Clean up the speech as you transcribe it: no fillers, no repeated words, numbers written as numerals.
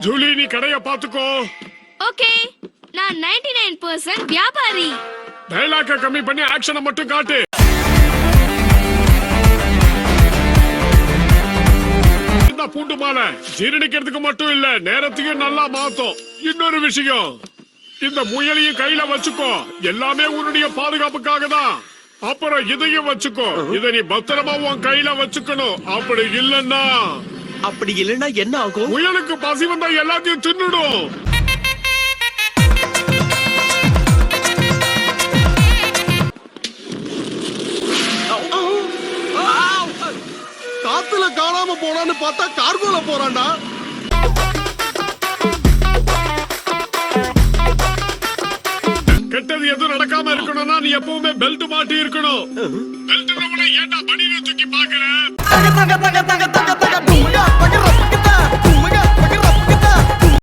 Julie, நீ கடைய பாத்துக்கோ. ஓகே, நான் 99% வியாபாரி. டைலாக்க கம்மி பண்ணி ஆக்ஷனை மட்டும் காட்டு. இந்த பூண்டு மாலை ஜீரணிக்கிறதுக்கு மட்டும் இல்ல, நேரத்தையும் நல்லா மாத்தும். இன்னொரு விஷயம், இந்த முயலையும் கையில வச்சுக்கோ. எல்லாமே உன்னுடைய பாதுகாப்புக்காக தான். அப்புறம் இதையும் வச்சுக்கோ. இதை நீ பத்திரமா உன் கையில வச்சுக்கணும். அப்படி இல்லன்னா என்ன ஆகும்? முயலுக்கு பசி வந்தா எல்லாத்தையும் தின்னுடும். காத்துல காணாம போனான்னு பார்த்தா கார்கோல போறான்டா. கெட்டது எதுவும் நடக்காம இருக்கணும்னா நீ எப்பவுமே பெல்ட் மாட்டி இருக்கணும். பெல்ட் ஏன்டா பனியனை தூக்கி பாக்குற?